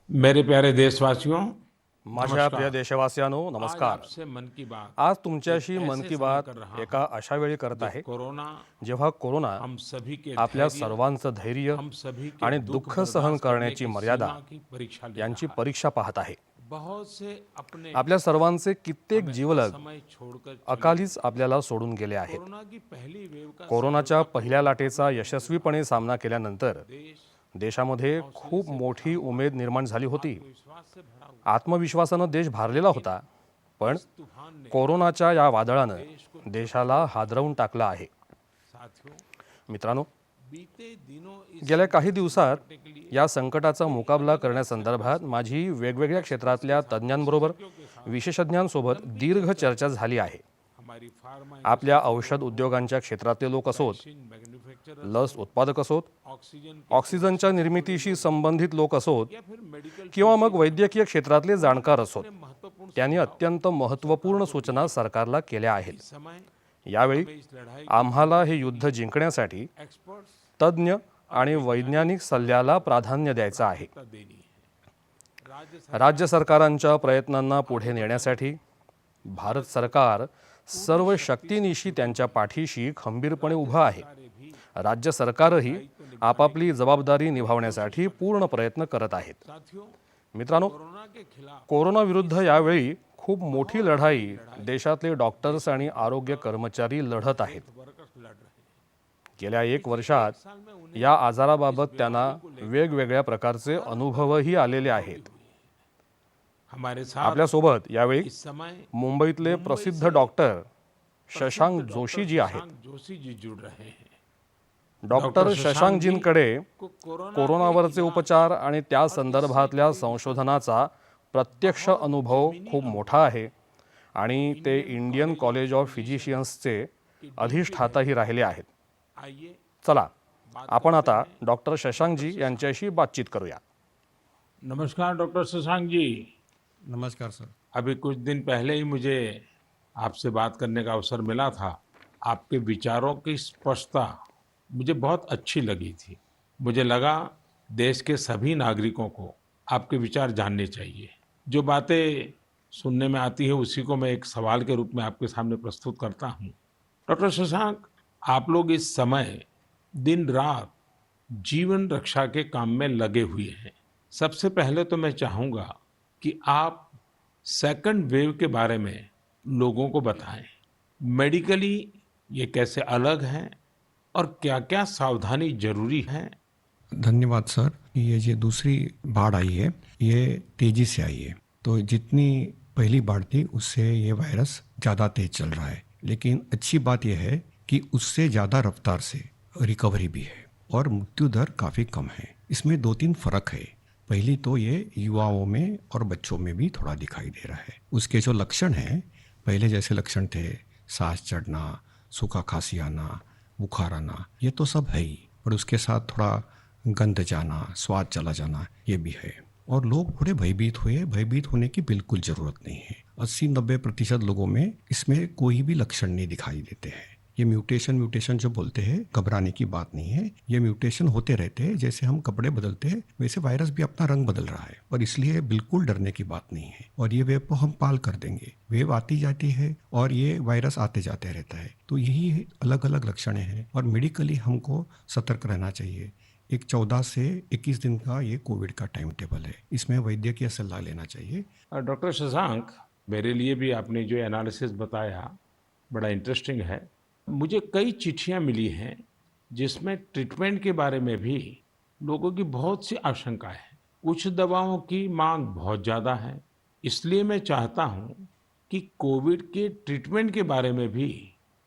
मेरे प्यारे देशवासियों, माझ्या प्रिय नमस्कार। देशवासियांनो आज नमस्कार. आपसे मन की बात आज एक तुमच्याशी मन ऐसे की समय बात कर रहा एका हूं अशा वेळी करत जब आहे कोरोना जेव्हा कोरोना हम सभी के आपल्या धैर्य, सर्वांचं धैर्य हम सभी के आणि दुख दुःख सहन बर्दाश्त करने करण्याची की मर्यादा सीमा की परीक्षा ले यांची रहा है। परीक्षा पाहत आहे. बहुत से अपने आपल्या सर्वांचे कित्येक हमें जीवलग असमय छोड़कर चले गए। अकालीच आपल्याला सोडून गेले आहेत. कोरोना की पहली वेव का कोरोनाच्या पहिल्या लाटेचा सफलतापूर्वक यशस्वीपणे सामना केल्यानंतर देश देशामध्ये हौसले खूप से मोठी उमेद निर्माण झाली होती. आत्मविश्वास से भरा हुआ आत्मविश्वासानं देश भारलेला होता. पण इस तूफान ने कोरोनाच्या या वादळानं देश को देशाला हादरवून टाकलं आहे. साथियों मित्रांनो, बीते दिनों इस गेल्या काही दिवसात निपटने के लिए या संकटाचा मुकाबला करण्यासंदर्भात माझी वेगवेगळ्या क्षेत्रातल्या तज्ज्ञांबरोबर विशेषज्ञांसोबत दीर्घ चर्चा झाली आहे. हमारी फार्मा आपल्या औषध उद्योगांच्या क्षेत्रातले लोक असोत, मैन्युफैक्चरर लस उत्पादक असोत, ऑक्सीजन ऑक्सिजनच्या निर्मितीशी संबंधित लोक असोत या फिर मेडिकल किंवा मग वैद्यकीय क्षेत्रातले जाणकार असोत, महत्वपूर्ण त्यांनी अत्यंत महत्त्वपूर्ण सूचना सरकारला केल्या आहेत. समय यावेळी में इस लड़ाई आम्हाला हे युद्ध जिंकण्यासाठी एक्सपर्ट्स तज्ज्ञ आणि वैज्ञानिक सल्ल्याला प्राधान्य द्यायचं आहे. देनी है। राज्य सरकारांच्या प्रयत्नांना पुढे नेण्यासाठी भारत सरकार सर्व शक्तीनिशी त्यांच्या पाठीशी खंबीरपणे उभं आहे. राज्य सरकारही आपापली जबाबदारी निभावण्यासाठी पूर्ण प्रयत्न करत आहेत. साथियों, मित्रांनो, कोरोना के खिलाफ कोरोना विरुद्ध यावेळी खूप मोठी लढाई देशातले डॉक्टर्स आणि आरोग्य कर्मचारी लढत आहेत. वर्कर्स लड़ रहे हैं। गेल्या 1 वर्षात साल में उन्हें या आजाराबाबत त्यांना वेगवेगळ्या प्रकारचे अनुभवही आलेले आहेत. हमारे साथ आपल्यासोबत यावेळी इस समय मुंबईतले प्रसिद्ध डॉक्टर शशांक जोशी जी आहेत. शशांक जोशी जी जुड़ रहे हैं। डॉक्टर शशांकजींकडे को कोरोना कोरोनावरचे उपचार आणि त्या संदर्भातल्या संशोधनाचा प्रत्यक्ष अनुभव खूप मोठा आहे आणि ते इंडियन कॉलेज ऑफ फिजिशियन्सचे अधिष्ठाताही राहिले आहेत. आइए चला, आपण आता डॉक्टर शशांकजी यांच्याशी बातचीत करूया. नमस्कार डॉक्टर शशांक जी। नमस्कार सर। अभी कुछ दिन पहले ही मुझे आपसे बात करने का अवसर मिला था। आपके विचारों की स्पष्टता मुझे बहुत अच्छी लगी थी। मुझे लगा देश के सभी नागरिकों को आपके विचार जानने चाहिए। जो बातें सुनने में आती है उसी को मैं एक सवाल के रूप में आपके सामने प्रस्तुत करता हूँ। डॉक्टर शशांक, आप लोग इस समय दिन रात जीवन रक्षा के काम में लगे हुए हैं। सबसे पहले तो मैं चाहूँगा कि आप सेकंड वेव के बारे में लोगों को बताएं। मेडिकली ये कैसे अलग है और क्या-क्या सावधानी जरूरी है? धन्यवाद सर। ये जो दूसरी बाढ़ आई है ये तेजी से आई है, तो जितनी पहली बाढ़ थी उससे ये वायरस ज़्यादा तेज चल रहा है। लेकिन अच्छी बात यह है कि उससे ज़्यादा रफ्तार से रिकवरी भी है और मृत्यु दर काफ़ी कम है। इसमें 2-3 फ़र्क है। पहली तो ये युवाओं में और बच्चों में भी थोड़ा दिखाई दे रहा है। उसके जो लक्षण हैं, पहले जैसे लक्षण थे, सांस चढ़ना, सूखा खांसी आना, बुखार आना, ये तो सब है ही, पर उसके साथ थोड़ा गंध जाना, स्वाद चला जाना, ये भी है। और लोग थोड़े भयभीत हुए। भयभीत होने की बिल्कुल ज़रूरत नहीं है। 80-90% लोगों में इसमें कोई भी लक्षण नहीं दिखाई देते हैं। ये म्यूटेशन जो बोलते हैं, घबराने की बात नहीं है। ये म्यूटेशन होते रहते हैं। जैसे हम कपड़े बदलते हैं वैसे वायरस भी अपना रंग बदल रहा है, और इसलिए बिल्कुल डरने की बात नहीं है। और ये वेव को हम पाल कर देंगे। वेव आती जाती है और ये वायरस आते जाते रहता है। तो यही अलग अलग लक्षण हैं और मेडिकली हमको सतर्क रहना चाहिए। एक 14 से 21 दिन का ये कोविड का टाइम टेबल है, इसमें वैद्यकीय सलाह लेना चाहिए। डॉक्टर शशांक, मेरे लिए भी आपने जो एनालिसिस बताया बड़ा इंटरेस्टिंग है। मुझे कई चिट्ठियां मिली हैं जिसमें ट्रीटमेंट के बारे में भी लोगों की बहुत सी आशंका है। कुछ दवाओं की मांग बहुत ज़्यादा है, इसलिए मैं चाहता हूं कि कोविड के ट्रीटमेंट के बारे में भी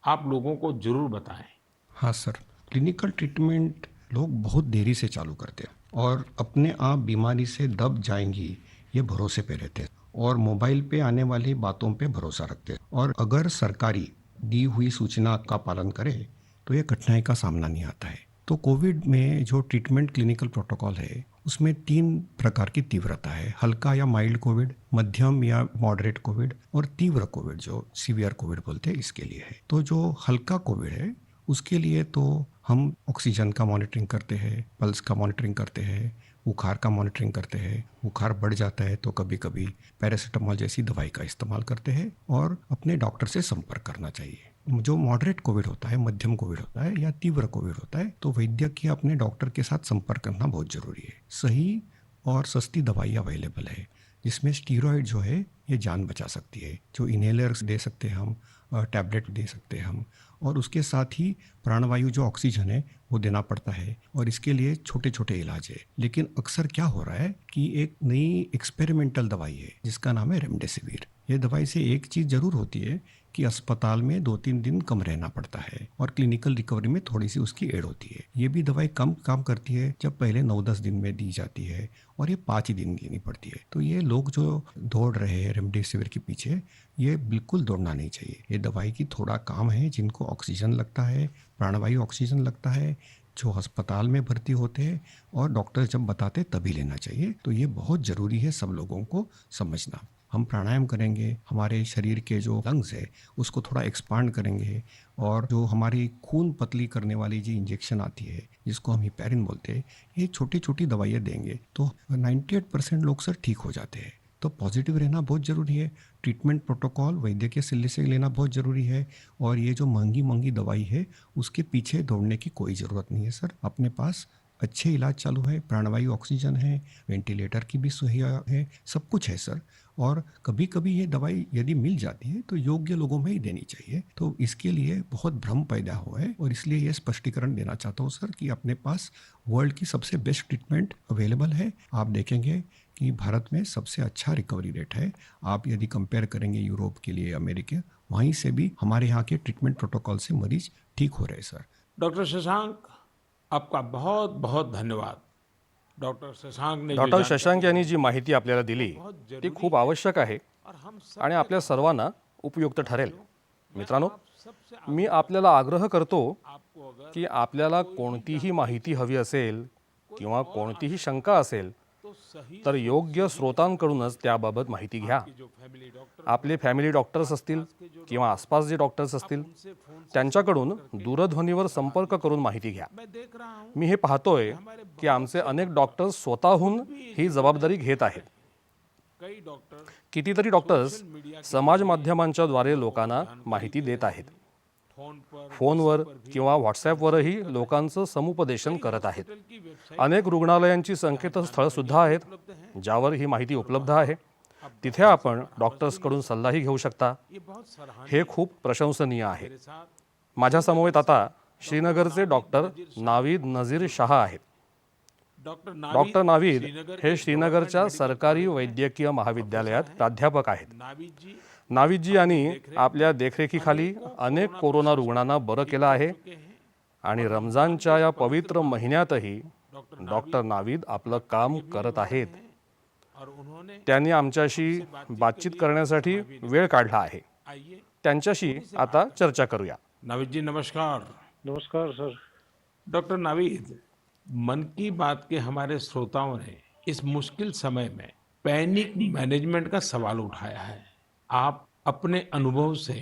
आप लोगों को जरूर बताएं। हाँ सर, क्लिनिकल ट्रीटमेंट लोग बहुत देरी से चालू करते हैं और अपने आप बीमारी से दब जाएंगी ये भरोसे पे रहते हैं और मोबाइल पे आने वाली बातों पे भरोसा रखते हैं। और अगर सरकारी दी हुई सूचना का पालन करें तो ये कठिनाई का सामना नहीं आता है। तो कोविड में जो ट्रीटमेंट क्लिनिकल प्रोटोकॉल है उसमें 3 प्रकार की तीव्रता है। हल्का या माइल्ड कोविड, मध्यम या मॉडरेट कोविड और तीव्र कोविड जो सीवियर कोविड बोलते हैं, इसके लिए है। तो जो हल्का कोविड है उसके लिए तो हम ऑक्सीजन का मॉनिटरिंग करते हैं, पल्स का मॉनिटरिंग करते हैं, बुखार का मॉनिटरिंग करते हैं। बुखार बढ़ जाता है तो कभी कभी पैरासीटामोल जैसी दवाई का इस्तेमाल करते हैं और अपने डॉक्टर से संपर्क करना चाहिए। जो मॉडरेट कोविड होता है, मध्यम कोविड होता है या तीव्र कोविड होता है तो वैद्यकीय अपने डॉक्टर के साथ संपर्क करना बहुत ज़रूरी है। सही और सस्ती दवाई अवेलेबल है जिसमें स्टीरॉयड जो है ये जान बचा सकती है। जो इनहेलर्स दे सकते हैं हम, टैबलेट दे सकते हैं हम, और उसके साथ ही प्राणवायु जो ऑक्सीजन है वो देना पड़ता है और इसके लिए छोटे छोटे इलाज है। लेकिन अक्सर क्या हो रहा है कि एक नई एक्सपेरिमेंटल दवाई है जिसका नाम है रेमडेसिविर। ये दवाई से एक चीज़ ज़रूर होती है कि अस्पताल में 2-3 दिन कम रहना पड़ता है और क्लिनिकल रिकवरी में थोड़ी सी उसकी एड होती है। ये भी दवाई कम काम करती है जब पहले 9-10 दिन में दी जाती है और ये 5 ही दिन लेनी पड़ती है। तो ये लोग जो दौड़ रहे हैं रेमडेसिविर के पीछे, ये बिल्कुल दौड़ना नहीं चाहिए। ये दवाई की थोड़ा काम है जिनको ऑक्सीजन लगता है, प्राणवायु ऑक्सीजन लगता है, जो अस्पताल में भर्ती होते हैं और डॉक्टर जब बताते तभी लेना चाहिए। तो ये बहुत ज़रूरी है सब लोगों को समझना। हम प्राणायाम करेंगे, हमारे शरीर के जो लंग्स है उसको थोड़ा एक्सपांड करेंगे और जो हमारी खून पतली करने वाली जो इंजेक्शन आती है जिसको हम हिपैरिन बोलते हैं, ये छोटी छोटी दवाइयाँ देंगे तो 98% लोग सर ठीक हो जाते हैं। तो पॉजिटिव रहना बहुत ज़रूरी है। ट्रीटमेंट प्रोटोकॉल वैद्यकीय सलाह से लेना बहुत ज़रूरी है और ये जो महंगी महंगी दवाई है उसके पीछे दौड़ने की कोई ज़रूरत नहीं है सर। अपने पास अच्छे इलाज चालू है, प्राणवायु ऑक्सीजन है, वेंटिलेटर की भी सुविधा है, सब कुछ है सर। और कभी कभी ये दवाई यदि मिल जाती है तो योग्य लोगों में ही देनी चाहिए। तो इसके लिए बहुत भ्रम पैदा हुआ है और इसलिए ये स्पष्टीकरण देना चाहता हूँ सर कि अपने पास वर्ल्ड की सबसे बेस्ट ट्रीटमेंट अवेलेबल है। आप देखेंगे कि भारत में सबसे अच्छा रिकवरी रेट है। आप यदि कंपेयर करेंगे यूरोप के लिए, अमेरिका, वहीं से भी हमारे यहाँ के ट्रीटमेंट प्रोटोकॉल से मरीज ठीक हो रहे हैं सर। डॉक्टर शशांक, आपका बहुत बहुत धन्यवाद। डॉक्टर शशांक ने जो डॉक्टर जानकारी शशांक यांनी जी माहिती आपल्याला दिली ती खूप आवश्यक आहे और हम सब आणि आपल्या सर्वांना उपयुक्त ठरेल। मित्रांनो, सबसे मी आपल्याला आग्रह करतो आपको अगर की आपल्याला कोणतीही माहिती हवी असेल किंवा कोणतीही शंका असेल तो सही तर योग्य स्रोतांकडूनच त्याबाबत माहिती घ्या। जो फैमिली डॉक्टर आपले फॅमिली डॉक्टर्स असतील किंवा आसपास जे डॉक्टर्स असतील से फोन त्यांच्याकडून दूरध्वनीवर संपर्क करून माहिती घ्या। मैं देख रहा हूँ मी हे पाहतोय की आमचे अनेक डॉक्टर्स स्वतःहून ही जबाबदारी घेत आहेत। कई डॉक्टर कितीतरी डॉक्टर्स समाज माध्यमांच्या द्वारे लोकांना माहिती देत आहेत। फोनवर किंवा व्हॉट्सॲपवरही लोकांचं समुपदेशन करत आहेत। की वेबसाइट अनेक रुग्णालयांची संकेतस्थळं सुद्धा आहेत ज्यावर ही माहिती उपलब्ध आहे। तिथे आपण डॉक्टर्सकडून सल्लाही घेऊ शकता। ये बहुत सराहनीय हे खूप प्रशंसनीय आहे। के साथ माझ्या समवेत आता श्रीनगरचे डॉक्टर नावीद नजीर शाह आहेत। डॉक्टर नावीद हे श्रीनगरच्या सरकारी वैद्यकीय महाविद्यालयात प्राध्यापक आहेत। नावीद जी नावीदजी यांनी आपल्या देखरेखीखाली अनेक कोरोना रुग्णांना बरं केलं आहे आणि रमजानच्या या पवित्र महिन्यातही डॉक्टर नावीद आपलं काम करत आहेत। और उन्होंने त्यांनी आमच्याशी बातचीत करण्यासाठी वेळ काढला आहे। आइए त्यांच्याशी आता चर्चा करूया। नावीद जी नमस्कार। नमस्कार सर। डॉक्टर नावीद, मन की बात के हमारे श्रोताओं ने इस मुश्किल समय में पैनिक मैनेजमेंट का सवाल उठाया है। आप अपने अनुभव से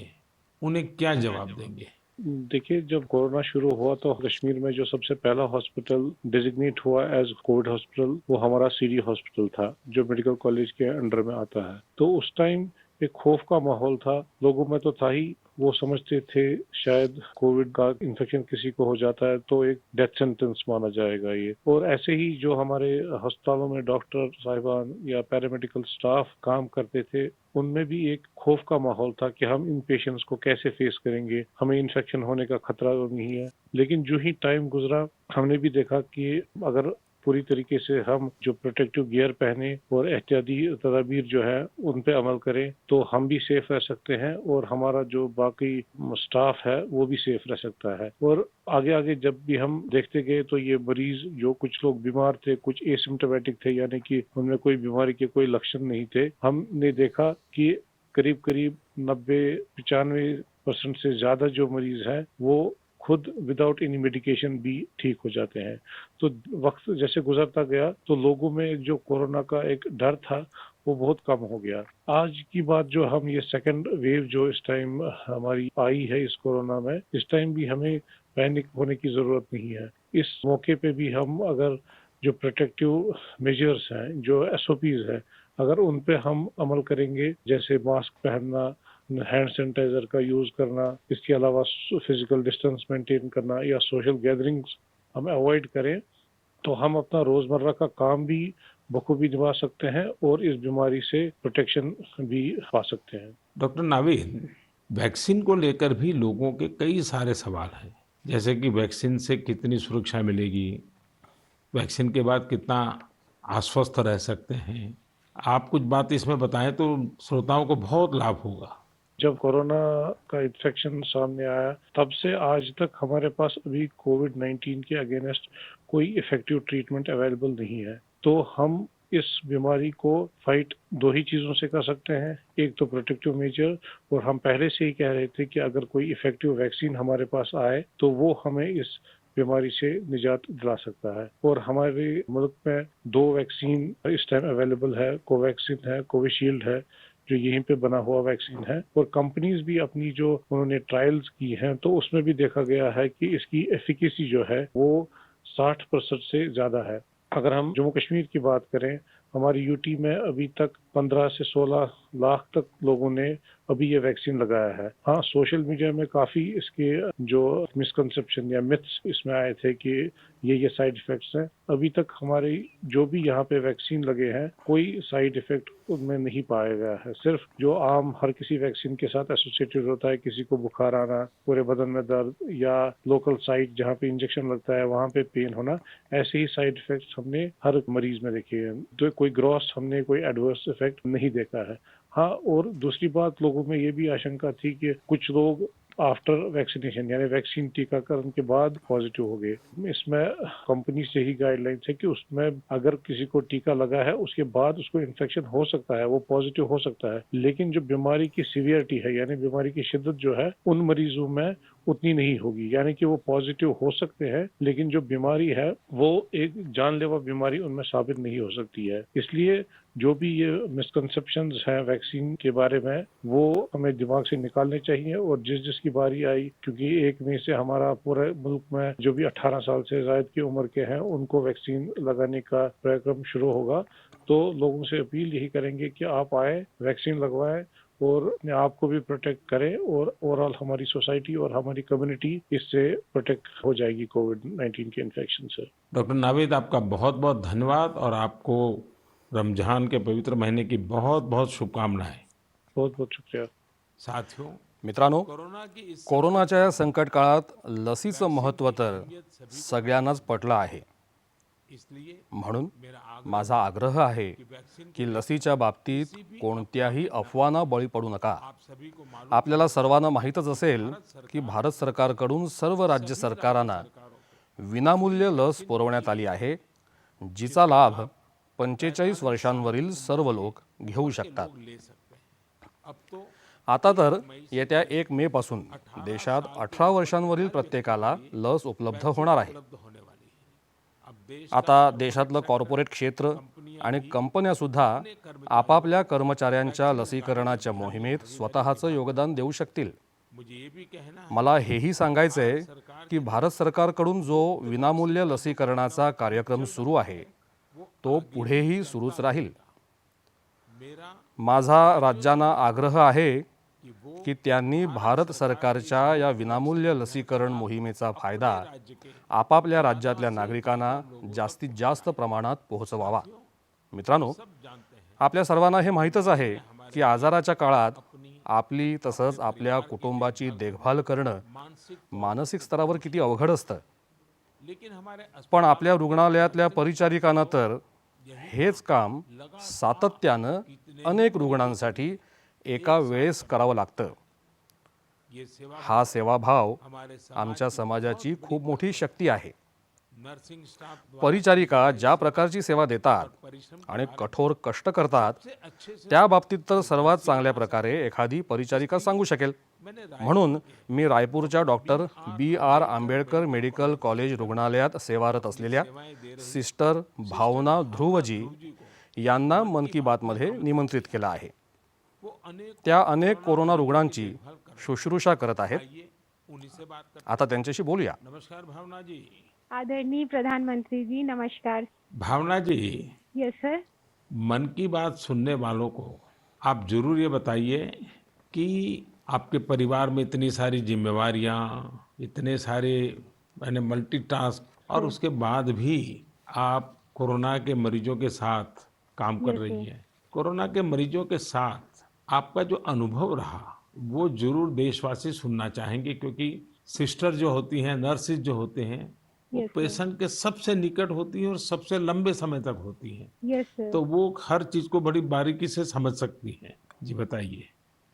उन्हें क्या जवाब देंगे? देखिए, जब कोरोना शुरू हुआ तो कश्मीर में जो सबसे पहला हॉस्पिटल डिजिग्नेट हुआ एज कोविड हॉस्पिटल वो हमारा सीडी हॉस्पिटल था जो मेडिकल कॉलेज के अंडर में आता है। तो उस टाइम एक खौफ का माहौल था लोगों में, तो था ही। वो समझते थे शायद कोविड का इन्फेक्शन किसी को हो जाता है तो एक डेथ सेंटेंस माना जाएगा ये। और ऐसे ही जो हमारे अस्पतालों में डॉक्टर साहिबान या पैरामेडिकल स्टाफ काम करते थे उनमें भी एक खौफ का माहौल था कि हम इन पेशेंट्स को कैसे फेस करेंगे, हमें इन्फेक्शन होने का खतरा नहीं है। लेकिन जो ही टाइम गुजरा हमने भी देखा कि अगर पूरी तरीके से हम जो प्रोटेक्टिव गियर पहने और एहतियाती तदाबीर जो है उन पे अमल करें तो हम भी सेफ रह सकते हैं और हमारा जो बाकी स्टाफ है वो भी सेफ रह सकता है। और आगे आगे जब भी हम देखते गए तो ये मरीज जो कुछ लोग बीमार थे, कुछ एसिम्प्टोमेटिक थे यानी कि उनमें कोई बीमारी के कोई लक्षण नहीं थे, हमने देखा कि करीब करीब 90-95% से ज्यादा जो मरीज है वो खुद विदाउट एनी मेडिकेशन भी ठीक हो जाते हैं। तो वक्त जैसे गुजरता गया तो लोगों में जो कोरोना का एक डर था वो बहुत कम हो गया। आज की बात जो हम ये सेकंड वेव जो इस टाइम हमारी आई है इस कोरोना में, इस टाइम भी हमें पैनिक होने की जरूरत नहीं है। इस मौके पे भी हम अगर जो प्रोटेक्टिव मेजर्स हैं, जो एसओपीज हैं, अगर उन पे हम अमल करेंगे, जैसे मास्क पहनना, हैंड सैनिटाइजर का यूज करना, इसके अलावा फिजिकल डिस्टेंस मेंटेन करना या सोशल गैदरिंग्स हम अवॉइड करें, तो हम अपना रोजमर्रा का काम भी बखूबी निभा सकते हैं और इस बीमारी से प्रोटेक्शन भी पा सकते हैं। डॉक्टर नावीद, वैक्सीन को लेकर भी लोगों के कई सारे सवाल हैं, जैसे कि वैक्सीन से कितनी सुरक्षा मिलेगी, वैक्सीन के बाद कितना आश्वस्त रह सकते हैं। आप कुछ बात इसमें बताएं तो श्रोताओं को बहुत लाभ होगा। जब कोरोना का इन्फेक्शन सामने आया, तब से आज तक हमारे पास अभी कोविड-19 के अगेंस्ट कोई इफेक्टिव ट्रीटमेंट अवेलेबल नहीं है। तो हम इस बीमारी को फाइट दो ही चीज़ों से कर सकते हैं, एक तो प्रोटेक्टिव मेजर, और हम पहले से ही कह रहे थे कि अगर कोई इफेक्टिव वैक्सीन हमारे पास आए तो वो हमें इस बीमारी से निजात दिला सकता है। और हमारे मुल्क में 2 वैक्सीन इस टाइम अवेलेबल है, कोवैक्सीन है, कोविशील्ड है, जो यहीं पे बना हुआ वैक्सीन है, और कंपनीज भी अपनी जो उन्होंने ट्रायल्स की हैं तो उसमें भी देखा गया है कि इसकी एफिकेसी जो है वो 60% से ज़्यादा है। अगर हम जम्मू कश्मीर की बात करें, हमारी यूटी में अभी तक 15 से 16 लाख तक लोगों ने अभी ये वैक्सीन लगाया है। हाँ, सोशल मीडिया में काफ़ी इसके जो मिसकंसेप्शन या मिथ्स इसमें आए थे कि ये साइड इफ़ेक्ट्स हैं। अभी तक हमारी जो भी यहाँ पे वैक्सीन लगे हैं, कोई साइड इफ़ेक्ट उनमें नहीं पाया गया है। सिर्फ जो आम हर किसी वैक्सीन के साथ एसोसिएटेड होता है, किसी को बुखार आना, पूरे बदन में दर्द, या लोकल साइट जहाँ पे इंजेक्शन लगता है वहाँ पे पेन होना, ऐसे ही साइड इफ़ेक्ट्स हमने हर मरीज में देखे हैं। तो कोई ग्रॉस हमने कोई एडवर्स इफेक्ट नहीं देखा है। हाँ, और दूसरी बात, लोगों में ये भी आशंका थी कि कुछ लोग आफ्टर वैक्सीनेशन यानी वैक्सीन टीकाकरण के बाद पॉजिटिव हो गए। इसमें कंपनी से ही गाइडलाइंस है कि उसमें अगर किसी को टीका लगा है उसके बाद उसको इन्फेक्शन हो सकता है, वो पॉजिटिव हो सकता है, लेकिन जो बीमारी की सीवियरिटी है यानी बीमारी की शिद्दत जो है उन मरीजों में उतनी नहीं होगी, यानी कि वो पॉजिटिव हो सकते हैं लेकिन जो बीमारी है वो एक जानलेवा बीमारी उनमें साबित नहीं हो सकती है। इसलिए जो भी ये मिसकंसेप्शंस हैं वैक्सीन के बारे में वो हमें दिमाग से निकालने चाहिए, और जिसकी बारी आई, क्योंकि 1 मई से हमारा पूरे मुल्क में जो भी 18 साल से ज़ायद की उम्र के हैं उनको वैक्सीन लगाने का कार्यक्रम शुरू होगा, तो लोगों से अपील यही करेंगे कि आप आए, वैक्सीन लगवाएं और अपने आप को भी प्रोटेक्ट करें, और ओवरऑल हमारी सोसाइटी और हमारी कम्युनिटी इससे प्रोटेक्ट हो जाएगी कोविड-19 के इन्फेक्शन से। डॉक्टर नावीद, आपका बहुत बहुत धन्यवाद और आपको रमजान के पवित्र महीने की बहुत बहुत शुभकामनाएं। बहुत बहुत शुक्रिया। साथियों, मित्रांनो, कोरोना की इस कोरोनाच्या या संकट काळात लसीचं महत्त्व तर सगळ्यांनाच पटलं आहे। इसलिए म्हणून मेरा माझा आग्रह आहे की लसीच्या बाबतीत कोणत्याही अफवांना बळी पडू नका। आप सभी को मालूम आपल्याला सर्वांना माहीतच असेल की भारत सरकारकडून सर्व राज्य सरकारांना विनामूल्य लस पुरवण्यात आली आहे, जिचा लाभ 45 वर्षांवरील सर्व लोक घेऊ शकतात। ले सकते हैं। अब तो आता तर येत्या 1 मे पासून देशात 18 वर्षांवरील प्रत्येकाला लस उपलब्ध होणार आहे। उपलब्ध होने वाली है। अब देश आता देशातलं कॉर्पोरेट क्षेत्र आणि कंपन्या सुद्धा आपापल्या कर्मचाऱ्यांच्या लसीकरणाच्या मोहिमेत स्वतःचं योगदान देऊ शकतील। मुझे ये भी कहना है, मला हेही सांगायचंय की भारत सरकारकडून जो विनामूल्य लसीकरणाचा कार्यक्रम सुरू आहे तो पुढेही सुरूच राहील। मेरा माझा राज्यांना आग्रह आहे की त्यांनी भारत सरकारच्या या विनामूल्य लसीकरण मोहिमेचा फायदा राज्य के आपापल्या राज्यातल्या नागरिकांना जास्तीत जास्त प्रमाणात पोहोचवावा। मित्रांनो, जानते हैं आपल्या सर्वांना हे माहीतच आहे की आजाराच्या काळात आपली तसंच आपल्या कुटुंबाची देखभाल करणं मानसिक स्तरावर किती अवघड असतं। लेकिन हमारे पण आपल्या रुग्णालयातल्या परिचारिकांना तर हेच काम सातत्यानं अनेक रुग्णांसाठी एका वेळेस करावं लागतं। ये सेवा हा सेवाभाव हमारे आमच्या समाजाची खूप मोठी शक्ती आहे। नर्सिंग स्टाफ द्वारा परिचारिका ज्या प्रकारची सेवा देतात परिश्रम आणि कठोर कष्ट करतात से अच्छे से त्या बाबतीत तर सर्वात चांगल्या प्रकारे एखादी परिचारिका सांगू शकेल। मैंने म्हणून मी रायपूरच्या doctor BR Ambedkar medical college रुग्णालयात सेवारत असलेल्या सिस्टर भावना ध्रुवजी यांना मन की बातमध्ये निमंत्रित केलं आहे। वो अनेक त्या अनेक कोरोना रुग्णांची शुश्रूषा करत आहेत। ये उन्हीं से बात कर। आता त्यांच्याशी बोलूया। नमस्कार भावना जी। आदरणीय प्रधानमंत्री जी नमस्कार। भावना जी, यस सर। मन की बात सुनने वालों को आप जरूर ये बताइए कि आपके परिवार में इतनी सारी जिम्मेवारियां, इतने सारे मैंने मल्टीटास्क, और सर। उसके बाद भी आप कोरोना के मरीजों के साथ काम कर यस रही सर। हैं। कोरोना के मरीजों के साथ आपका जो अनुभव रहा वो जरूर देशवासी सुनना चाहेंगे, क्योंकि सिस्टर जो होती हैं, नर्सिस जो होते हैं, वो यस सर। पेशेंट के सबसे निकट होती हैं और सबसे लंबे समय तक होती हैं। Yes sir. तो वो हर चीज को बड़ी बारीकी से समझ सकती हैं। जी बताइए।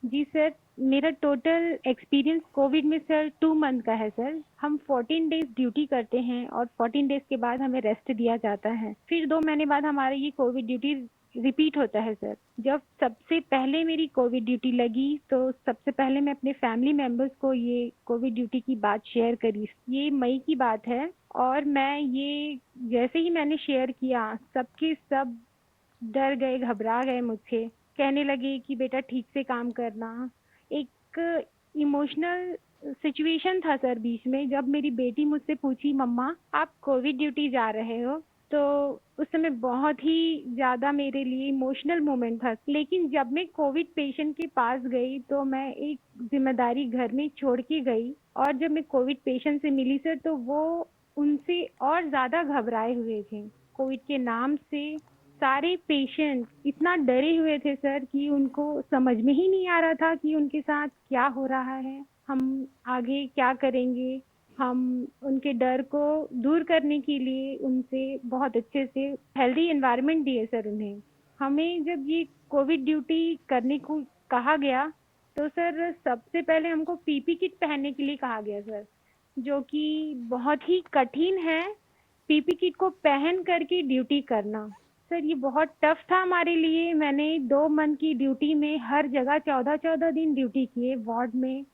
जी सर, मेरा टोटल एक्सपीरियंस कोविड में सर 2 मंथ का है सर। हम 14 डेज ड्यूटी करते हैं और 14 डेज के बाद हमें रेस्ट दिया जाता है। फिर 2 महीने बाद हमारी ये कोविड ड्यूटी रिपीट होता है सर। जब सबसे पहले मेरी कोविड ड्यूटी लगी तो सबसे पहले मैं अपने फैमिली मेंबर्स को ये कोविड ड्यूटी की बात शेयर करी। ये मई की बात है और मैं ये जैसे ही मैंने शेयर किया, सबके सब डर गए, घबरा गए मुझसे। कहने लगे कि बेटा ठीक से काम करना। एक इमोशनल सिचुएशन था सर बीच में, जब मेरी बेटी मुझसे पूछी, मम्मा आप कोविड ड्यूटी जा रहे हो? तो उस समय बहुत ही ज़्यादा मेरे लिए इमोशनल मोमेंट था। लेकिन जब मैं कोविड पेशेंट के पास गई तो मैं एक जिम्मेदारी घर में छोड़ के गई, और जब मैं कोविड पेशेंट से मिली सर तो वो उनसे और ज़्यादा घबराए हुए थे। कोविड के नाम से सारे पेशेंट इतना डरे हुए थे सर कि उनको समझ में ही नहीं आ रहा था कि उनके साथ क्या हो रहा है, हम आगे क्या करेंगे। हम उनके डर को दूर करने के लिए उनसे बहुत अच्छे से हेल्दी एनवायरनमेंट दिए सर उन्हें। हमें जब ये कोविड ड्यूटी करने को कहा गया तो सर सबसे पहले हमको पीपी किट पहनने के लिए कहा गया सर, जो कि बहुत ही कठिन है पीपी किट को पहन करके ड्यूटी करना। सर ये बहुत टफ था हमारे लिए। मैंने 2 मंथ की ड्यूटी में हर जगह 14-14 दिन ड्यूटी किए, वार्ड में,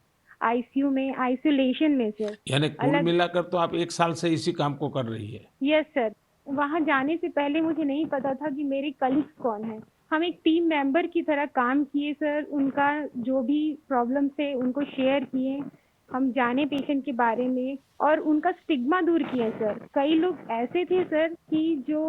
आईसीयू में, आइसोलेशन में सर। यानी कुल अलग। मिलाकर तो आप 1 साल से इसी काम को कर रही है। Yes sir. वहाँ जाने से पहले मुझे नहीं पता था कि मेरे कलीग्स कौन है। हम एक टीम मेंबर की तरह काम किए सर। उनका जो भी प्रॉब्लम थे उनको शेयर किए, हम जाने पेशेंट के बारे में और उनका स्टिग्मा दूर किया सर। कई लोग ऐसे थे सर कि जो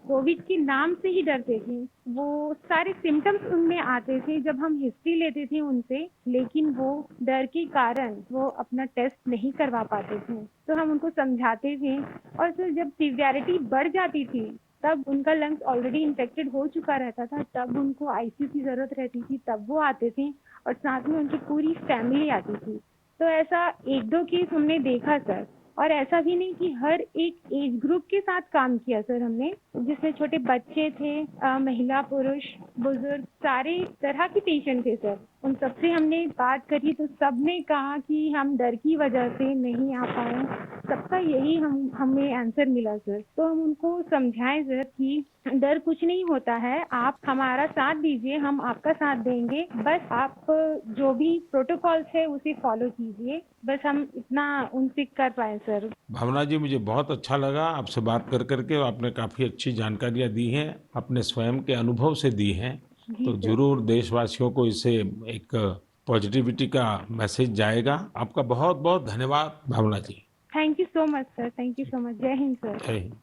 कोविड के नाम से ही डरते थे। वो सारे सिम्टम्स उनमें आते थे जब हम हिस्ट्री लेते थे उनसे, लेकिन वो डर के कारण वो अपना टेस्ट नहीं करवा पाते थे। तो हम उनको समझाते थे, और सर जब सीवियरिटी बढ़ जाती थी तब उनका लंग्स ऑलरेडी इन्फेक्टेड हो चुका रहता था, तब उनको आईसीयू की जरूरत रहती थी, तब वो आते थे और साथ में उनकी पूरी फैमिली आती थी। तो ऐसा 1-2 केस हमने देखा सर। और ऐसा भी नहीं कि हर एक एज ग्रुप के साथ काम किया सर हमने, जिसमें छोटे बच्चे थे, महिला, पुरुष, बुजुर्ग, सारे तरह के पेशेंट थे सर। उन सबसे हमने बात करी तो सबने कहा कि हम डर की वजह से नहीं आ पाए। सबका यही हमें आंसर मिला सर। तो हम उनको समझाएं सर कि डर कुछ नहीं होता है, आप हमारा साथ दीजिए, हम आपका साथ देंगे। बस आप जो भी प्रोटोकॉल्स है उसे फॉलो कीजिए। बस हम इतना उनसे कर पाए सर। भावना जी, मुझे बहुत अच्छा लगा आपसे बात कर करके। आपने काफ़ी अच्छी जानकारियाँ दी हैं, अपने स्वयं के अनुभव से दी हैं। जी तो सर। जरूर देशवासियों को इससे एक पॉजिटिविटी का मैसेज जाएगा। आपका बहुत बहुत धन्यवाद Bhavana ji. Thank you so much sir. Thank you so much. जय हिंद सर। जय हिंद।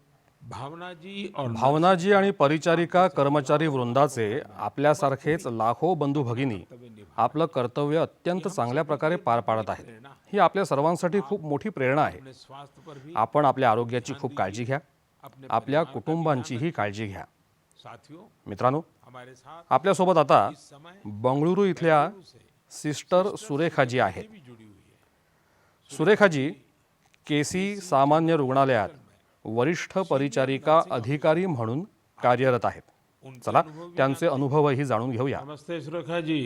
भावना जी और भावनाजी आणि परिचारिका कर्मचारी वृंदाचे आपल्यासारखेच लाखो बंधू भगिनी आपलं कर्तव्य अत्यंत चांगल्या प्रकारे पार पाडत आहेत। ही आपल्या सर्वांसाठी खूप मोठी प्रेरणा आहे। अपने स्वास्थ्य पर भी आपण आपल्या आरोग्याची खूप काळजी घ्या, आपल्या कुटुंबांचीही काळजी घ्या। साथियों, मित्रांनो, हमारे साथ आपल्यासोबत आता इस समय बंगळुरू इथल्या सिस्टर सुरेखाजी आहेत। भी जुड़ी हुई है। सुरेखाजी केसी सामान्य रुग्णालयात वरिष्ठ परिचारिका अधिकारी म्हणून कार्यरत आहेत। चला त्यांचे अनुभवही जाणून घेऊया। नमस्ते Surekha ji.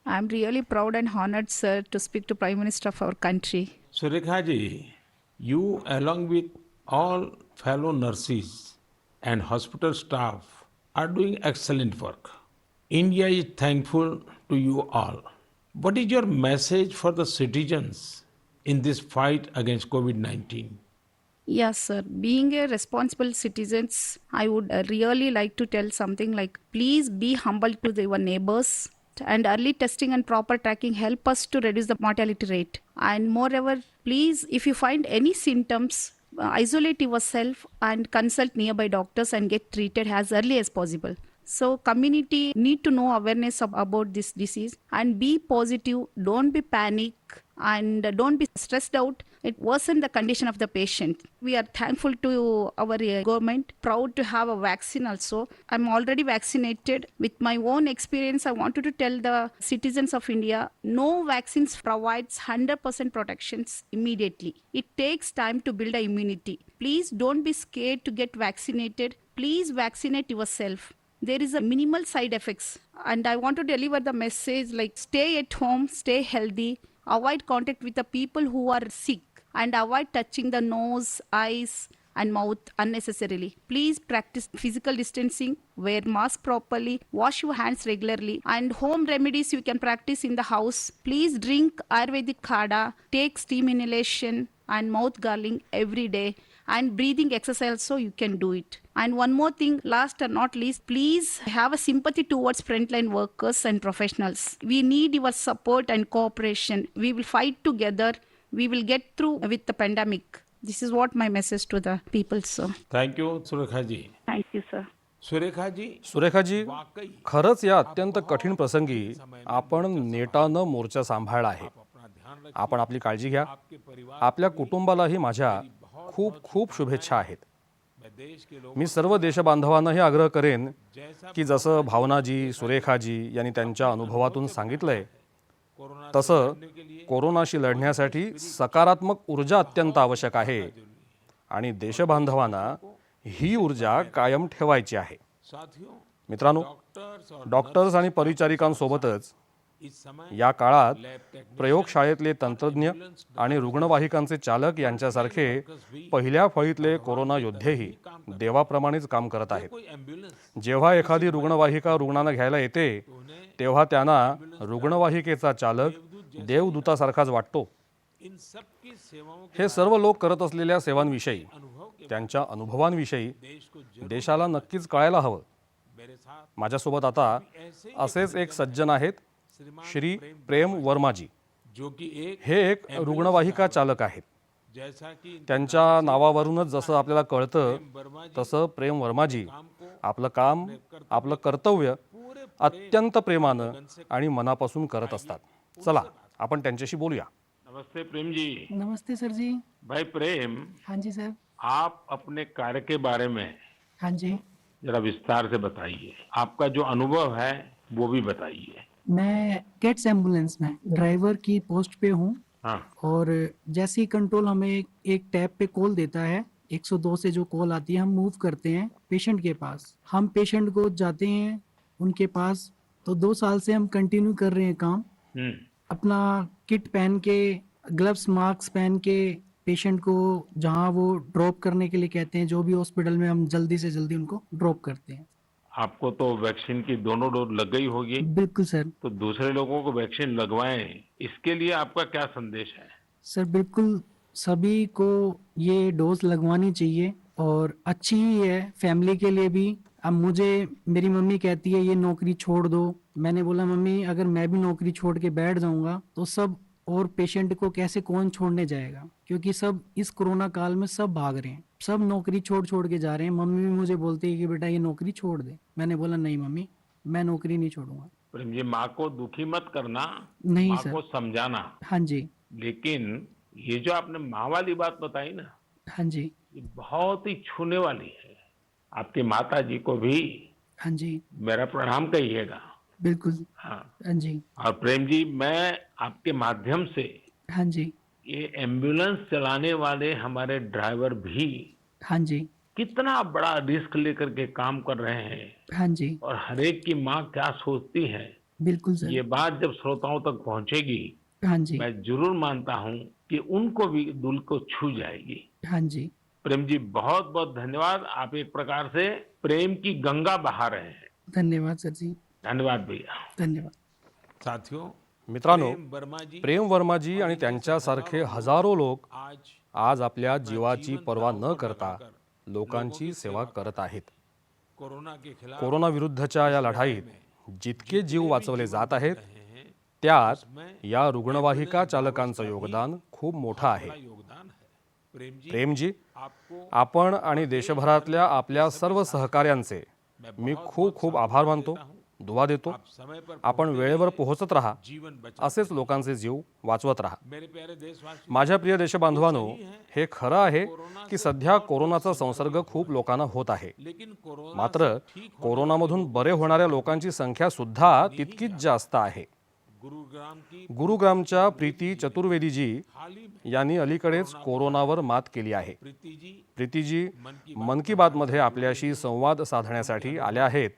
I'm really proud and honored, sir, to speak to Prime Minister of our country. Surekha ji, you along with all fellow nurses and hospital staff are doing excellent work. India is thankful to you all. What is your message for the citizens in this fight against COVID-19? Yes, sir. Being a responsible citizens, I would really like to tell something like, please be humble to your neighbors, and early testing and proper tracking help us to reduce the mortality rate. And moreover, please, if you find any symptoms, isolate yourself and consult nearby doctors and get treated as early as possible. So community need to know awareness about this disease and be positive, don't be panic and don't be stressed out. It worsen the condition of the patient. We are thankful to our government, proud to have a vaccine also. I'm already vaccinated. With my own experience, I wanted to tell the citizens of India, no vaccines provides 100% protections immediately. It takes time to build a immunity. Please don't be scared to get vaccinated. Please vaccinate yourself. There is a minimal side effects, and I want to deliver the message like stay at home, stay healthy, avoid contact with the people who are sick, and avoid touching the nose, eyes and mouth unnecessarily. Please practice physical distancing, wear mask properly, wash your hands regularly, and home remedies you can practice in the house. Please drink Ayurvedic kadha, take steam inhalation and mouth gargling every day, and breathing exercise so you can do it. And one more thing, last and not least, please have a sympathy towards frontline workers and professionals. We need your support and cooperation. We will fight together. We will get through with the pandemic. This is what my message to the people, sir. Thank you Surekha ji. Thank you, sir. सुरेखाजी, खरंच या अत्यंत कठीण प्रसंगी आपण नेटानं मोर्चा सांभाळला आहे. आपण आपली काळजी घ्या. आपल्या कुटुंबालाही माझ्या खूप खूप शुभेच्छा आहेत. मी सर्व देशबांधवांनाही आग्रह करेन की जसं भावनाजी, सुरेखाजी यांनी त्यांच्या अनुभवातून सांगितलंय तसं कोरोनाशी लढण्यासाठी सकारात्मक ऊर्जा अत्यंत आवश्यक आहे आणि देशबांधवांना ही ऊर्जा कायम ठेवायची आहे. मित्रांनो, डॉक्टर्स आणि परिचारिकांसोबतच या काळात प्रयोगशाळेतले तंत्रज्ञ आणि रुग्णवाहिकांचे चालक यांच्यासारखे पहिल्या फळीतले कोरोना योद्धेही देवाप्रमाणेच काम करत आहेत. जेव्हा एखादी रुग्णवाहिका रुग्णांना घ्यायला येते तेव्हा त्यांना रुग्णवाहिकेचा चालक देवदूतासारखाच वाटतो. हे सर्व लोक करत असलेल्या सेवांविषयी, त्यांच्या अनुभवांविषयी देशाला नक्कीच कळायला हवं. माझ्यासोबत आता असेच एक सज्जन आहेत, श्री प्रेम वर्माजी. हे एक रुग्णवाहिका चालक आहेत. त्यांच्या नावावरूनच जसं आपल्याला कळतं तसं प्रेम वर्माजी आपलं काम, आपलं कर्तव्य अत्यंत प्रेमानं आणि मनापासून करत असतात. चला आपण त्यांच्याशी बोलूया. नमस्ते प्रेम जी। नमस्ते सर जी। भाई प्रेम, हाँ जी सर। आप अपने कार्य के बारे में हाँ जी। जरा विस्तार से बताइए। आपका जो अनुभव है वो भी बताइए। मैं कैट्स एम्बुलेंस में ड्राइवर की पोस्ट पे हूँ। हाँ। और जैसे ही कंट्रोल हमें एक टैब पे कॉल देता है, 102 से जो कॉल आती है हम मूव करते हैं पेशेंट के पास। हम पेशेंट को जाते हैं उनके पास। तो 2 साल से हम कंटिन्यू कर रहे हैं काम। अपना किट पहन के, ग्लव्स मास्क पहन के पेशेंट को जहाँ वो ड्रॉप करने के लिए कहते हैं, जो भी हॉस्पिटल में, हम जल्दी से जल्दी उनको ड्रॉप करते हैं। आपको तो वैक्सीन की दोनों डोज लग गई होगी। बिल्कुल सर। तो दूसरे लोगों को वैक्सीन लगवाएं, इसके लिए आपका क्या संदेश है? सर बिल्कुल सभी को ये डोज लगवानी चाहिए और अच्छी ही है फैमिली के लिए भी। अब मुझे मेरी मम्मी कहती है ये नौकरी छोड़ दो। मैंने बोला मम्मी अगर मैं भी नौकरी छोड़ के बैठ जाऊंगा तो सब और पेशेंट को कैसे कौन छोड़ने जाएगा, क्योंकि सब इस कोरोना काल में सब भाग रहे हैं, सब नौकरी छोड़ के जा रहे हैं। मम्मी भी मुझे बोलती है कि बेटा ये नौकरी छोड़ दे। मैंने बोला नहीं मम्मी, मैं नौकरी नहीं छोड़ूंगा। प्रेम जी, माँ को दुखी मत करना, नहीं माँ सर। को समझाना। हाँ जी। लेकिन ये जो आपने माँ वाली बात बताई ना, हाँ जी। ये बहुत ही छूने वाली है। आपकी माता जी को भी हाँ जी मेरा प्रणाम कहिएगा। बिल्कुल। हाँ। हाँ जी। और प्रेम जी, मैं आपके माध्यम से हाँ जी। ये एम्बुलेंस चलाने वाले हमारे ड्राइवर भी हाँ जी। कितना बड़ा रिस्क लेकर के काम कर रहे हैं, हाँ जी। और हर एक की माँ क्या सोचती है, बिल्कुल सर। ये बात जब श्रोताओं तक पहुंचेगी, हाँ जी। मैं जरूर मानता हूं कि उनको भी दिल को छू जाएगी। हाँ जी। प्रेम जी, बहुत बहुत धन्यवाद। आप एक प्रकार से प्रेम की गंगा बहा रहे हैं। धन्यवाद सर जी। धन्यवाद भैया। धन्यवाद। साथियों, मित्रांनो, प्रेम वर्माजी आणि त्यांच्यासारखे हजारो लोक आज आपल्या जीवाची पर्वा न करता लोकांची सेवा करत आहेत. कोरोना विरुद्धच्या या लढाईत जितके जीव वाचवले जात आहेत त्यात या रुग्णवाहिका चालकांचं योगदान खूप मोठं आहे. प्रेमजी, आपण आणि देशभरातल्या आपल्या सर्व सहकाऱ्यांचे मी खूप खूप आभार मानतो, दुवा देतो. आपण वेळेवर पोहोचत राहा, असेच लोकांचे जीव वाचवत राहा. माझ्या प्रिय देशबांधवांनो, हे खरं आहे की सध्या कोरोनाचा संसर्ग खूप लोकांना होत आहे. मात्र कोरोनामधून बरे होणाऱ्या लोकांची संख्या सुद्धा तितकीच जास्त आहे. गुरुग्रामच्या प्रीती चतुर्वेदीजी यांनी अलीकडेच कोरोनावर मात केली आहे. प्रीतीजी मन की बातमध्ये आपल्याशी संवाद साधण्यासाठी आल्या आहेत.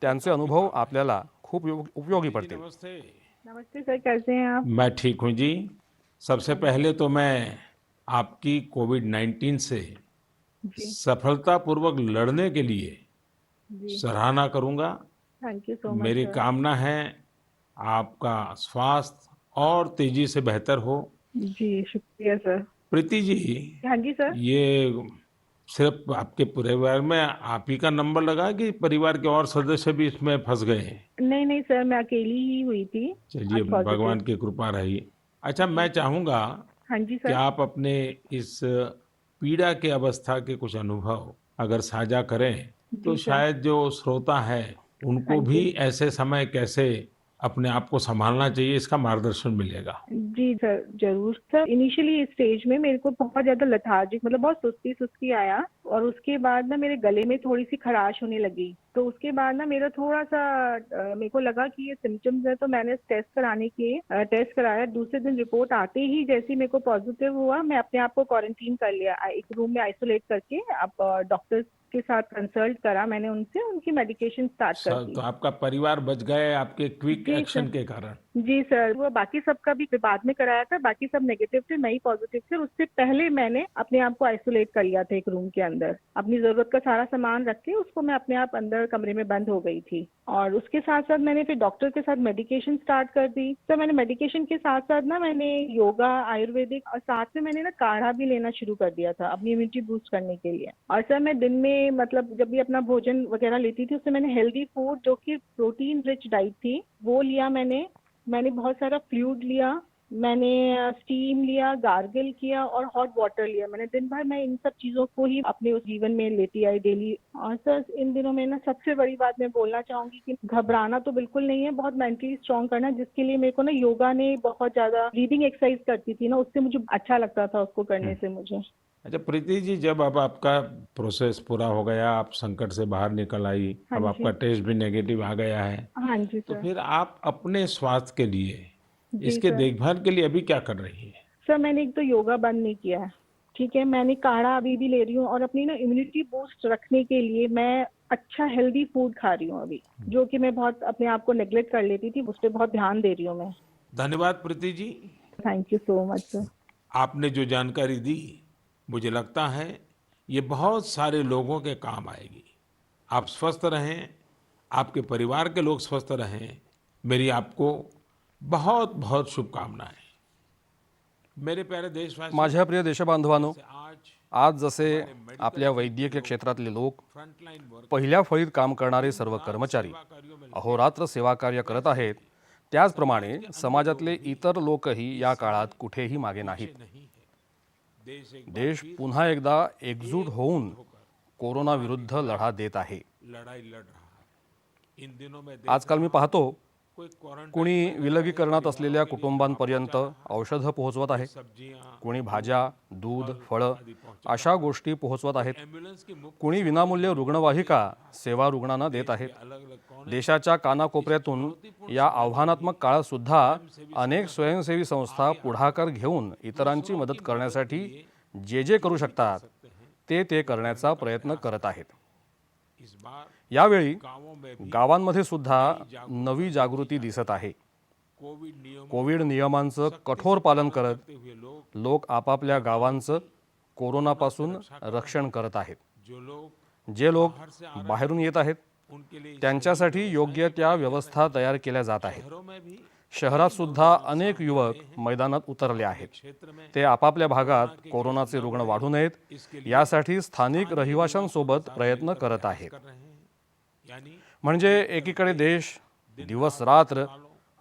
त्यांचे अनुभव आपल्याला खूप उपयोगी पडतील. नमस्ते सर, कैसे हैं आप? मैं ठीक हूँ जी। सबसे पहले तो मैं आपकी कोविड-19 से सफलतापूर्वक लड़ने के लिए जी, सराहना करूंगा। थैंक यू सो मच मेरी सर। कामना है आपका स्वास्थ्य और तेजी से बेहतर हो। जी, शुक्रिया सर। प्रीति जी, हाँ जी सर। ये सिर्फ आपके परिवार में आप ही का नंबर लगा है कि परिवार के और सदस्य भी इसमें फंस गए हैं? नहीं नहीं सर, मैं अकेली ही हुई थी। चलिए, आज पॉजिटिव। भगवान की कृपा रही। अच्छा, मैं चाहूंगा हाँ जी कि सर। आप अपने इस पीड़ा के अवस्था के कुछ अनुभव अगर साझा करें तो जी सर। शायद जो श्रोता है उनको हाँ भी जी। ऐसे समय कैसे अपने आप को संभालना चाहिए, इसका मार्गदर्शन मिलेगा। जी सर, जरूर सर। इनिशियली इस स्टेज में मेरे को बहुत ज्यादा लेथार्जिक, मतलब बहुत सुस्ती सुस्ती आया, और उसके बाद ना मेरे गले में थोड़ी सी खराश होने लगी। तो उसके बाद ना मेरा थोड़ा सा मेरे को लगा कि ये सिम्टम्स है, तो मैंने टेस्ट कराया। दूसरे दिन रिपोर्ट आते ही जैसे ही मेरे को पॉजिटिव हुआ, मैं अपने आप को क्वारंटीन कर लिया, एक रूम में आइसोलेट करके। अब डॉक्टर्स के साथ कंसल्ट करा मैंने उनसे, उनकी मेडिकेशन स्टार्ट कर दी। तो आपका परिवार बच गए आपके क्विक जी एक्शन सर। के कारण। जी सर, वो बाकी सबका भी बाद में कराया था, बाकी सब नेगेटिव थे, मैं ही पॉजिटिव थे। उससे पहले मैंने अपने आप को आइसोलेट कर लिया था एक रूम के अंदर। अपनी जरूरत का सारा सामान रख के उसको मैं अपने आप अंदर कमरे में बंद हो गई थी। और उसके साथ साथ मैंने फिर डॉक्टर के साथ मेडिकेशन स्टार्ट कर दी। तो मैंने मेडिकेशन के साथ साथ ना मैंने योगा, आयुर्वेदिक, और साथ में मैंने ना काढ़ा भी लेना शुरू कर दिया था अपनी इम्यूनिटी बूस्ट करने के लिए। और सर मैं दिन में, मतलब जब भी अपना भोजन वगैरह लेती थी, उससे मैंने हेल्दी फूड जो कि प्रोटीन रिच डाइट थी वो लिया। मैंने बहुत सारा फ्लूइड लिया, मैंने स्टीम लिया, गार्गल किया और हॉट वाटर लिया। मैंने दिन भर मैं इन सब चीजों को ही अपने उस जीवन में लेती आई डेली। और सर इन दिनों में ना सबसे बड़ी बात मैं बोलना चाहूंगी कि घबराना तो बिल्कुल नहीं है, बहुत मेंटली स्ट्रांग करना, जिसके लिए मेरे को ना योगा ने बहुत ज्यादा, ब्रीदिंग एक्सरसाइज करती थी ना, उससे मुझे अच्छा लगता था उसको करने से मुझे। अच्छा प्रीति जी, जब अब आपका प्रोसेस पूरा हो गया, आप संकट से बाहर निकल आई, हाँ अब जी। आपका टेस्ट भी नेगेटिव आ गया है, हाँ जी तो सर। फिर आप अपने स्वास्थ्य के लिए, जी इसके सर। देखभाल के लिए अभी क्या कर रही है? सर मैंने एक तो योगा बंद नहीं किया है, ठीक है। मैंने काढ़ा अभी भी ले रही हूँ, और अपनी ना इम्यूनिटी बूस्ट रखने के लिए मैं अच्छा हेल्दी फूड खा रही हूँ अभी, जो कि मैं बहुत अपने आप को नेग्लेक्ट कर लेती थी, उस पर बहुत ध्यान दे रही हूँ मैं। धन्यवाद Preeti ji, thank you so much sir. आपने जो जानकारी दी मुझे लगता है ये बहुत सारे लोगों के काम आएगी। आप स्वस्थ रहें, आपके परिवार के लोग स्वस्थ रहें, मेरी आपको बहुत बहुत शुभकामनाएं। मेरे प्यारे देशवासी, माझ्या प्रिय देशबांधवांनो, आज आज जसे आपल्या वैद्यकीय क्षेत्रातले लोक, फ्रंटलाइन वर्क पहिल्या फळीत काम करणारे सर्व कर्मचारी अहोरात्र सेवा कार्य करत आहेत, त्याचप्रमाणे समाजातले इतर लोकही या काळात कुठेही मागे नाहीत. नहीं है। देश एक देश पुन्हा एकदा एकजूट होऊन कोरोना विरुद्ध लढा देत आहे. लड़ाई लड़ रहा है। इन दिनों में आजकाल मी पाहतो कोई क्वारंटाइन कुणी विलगीकरणात असलेल्या कुटुंबांपर्यंत औषधं पोहोचवत आहे, सब्जियां, कुणी भाज्या, दूध, फळं अशा गोष्टी पोहोचवत आहेत, एम्बुलेंस की मुफ्त कुणी विनामूल्य रुग्णवाहिका सेवा रुग्णांना देत आहेत. अलग अलग कौन देशाच्या कानाकोपऱ्यातून या आव्हानात्मक काळात सुद्धा अनेक स्वयंसेवी संस्था पुढाकार घेऊन इतरांची मदत करण्यासाठी जे जे करू शकतात ते करण्याचा प्रयत्न करत आहेत. इस बार यावेळी गांवों में भी गावांमध्ये सुद्धा नवी जागृती दिसत आहे. कोविड नियमांचं कठोर पालन करत हुए लोग लोक आपापल्या गावांचं कोरोनापासून रक्षण करत आहेत. जे लोक बाहेरून येत आहेत उनके लिए त्यांच्यासाठी योग्य त्या व्यवस्था तयार केल्या जात आहेत. शहरों में भी शहरात सुद्धा अनेक युवक मैदानात उतरले आहेत. ते आपापल्या भागात कोरोनाचे रुग्ण वाढू नयेत यासाठी स्थानिक रहिवाशांसोबत प्रयत्न करत आहेत. कर रहे हैं। यानी म्हणजे एकीकडे देश दिवस रात्र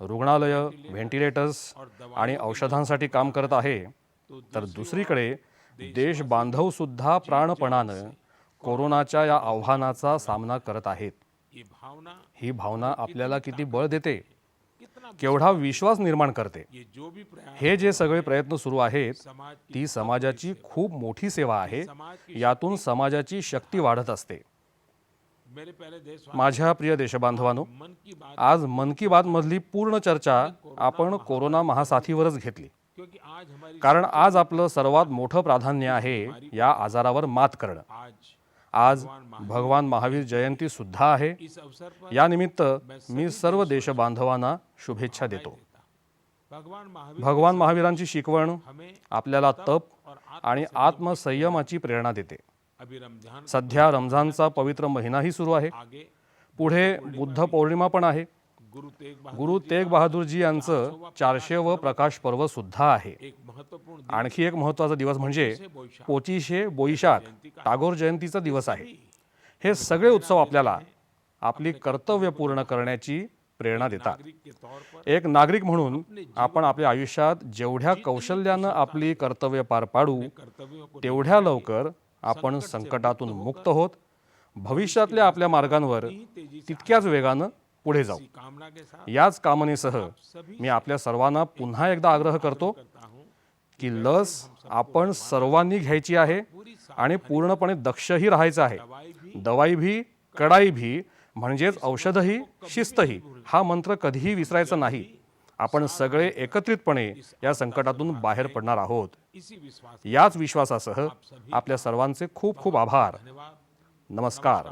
रुग्णालय, व्हेंटिलेटर्स आणि औषधांसाठी काम करत आहे, तर दुसरीकडे देश बांधव सुद्धा प्राणपणानं कोरोनाच्या या आव्हानाचा सामना करत आहेत. ये भावना ही भावना आपल्याला किती बळ देते, केवढा विश्वास निर्माण करते. ये जो भी प्रयास हे जे सगळे प्रयत्न सुरू आहेत समाज की ती समाजाची खूप मोठी सेवा आहे. यातून समाजाची शक्ती वाढत असते. मेरे पहले देश माझ्या प्रिय देशबांधवांनो, मन की बात आज मन की बात मधली पूर्ण चर्चा आपण कोरोना महासाथीवरच घेतली, क्योंकि आज हमारी कारण आज आपलं सर्वात मोठं प्राधान्य आहे या आजारावर मात करणं. आज भगवान महावीर जयंती सुद्धा आहे. इस अवसर पर या निमित्त मी सर्व देशबांधवांना शुभेच्छा देतो. भगवान महावीरांची शिकवण हमें आपल्याला तप और आणि आत्मसंयमाची प्रेरणा देते. अभी रमजान सध्या रमजानचा पवित्र महिनाही सुरू आहे. आगे पुढे बुद्ध पौर्णिमा पण आहे. गुरु तेग बहादूरजी यांचं 400व प्रकाश पर्व सुद्धा आहे. एक महत्वपूर्ण आणखी एक महत्त्वाचा दिवस म्हणजे पोचिशे बोईशाख टागोर जयंतीचा दिवस आहे. हे सगळे उत्सव आपल्याला आपली कर्तव्य पूर्ण करण्याची प्रेरणा देतात. के तौर पर एक नागरिक म्हणून आपण आपल्या आयुष्यात जेवढ्या कौशल्यानं आपली कर्तव्य पार पाडू कर्तव्यों को तेवढ्या लवकर आपण संकटातून मुक्त होत भविष्यातल्या आपल्या मार्गांवर तितक्याच वेगानं पुढे जाऊ. कामना के साथ याच कामनेसह मी आपल्या सर्वांना पुन्हा एकदा आग्रह करतो की लस आपण सर्वांनी घ्यायची आहे आणि पूर्णपणे दक्षही राहायचं आहे. दवाई भी कडाई भी म्हणजेच औषधही शिस्तही हा मंत्र कधीही विसरायचा नाही. आपण सगळे एकत्रितपणे या संकटातून बाहेर पडणार आहोत. इसी विश्वास याच विश्वासासह आपल्या सर्वांचे खूप खूप आभार. धन्यवाद. नमस्कार.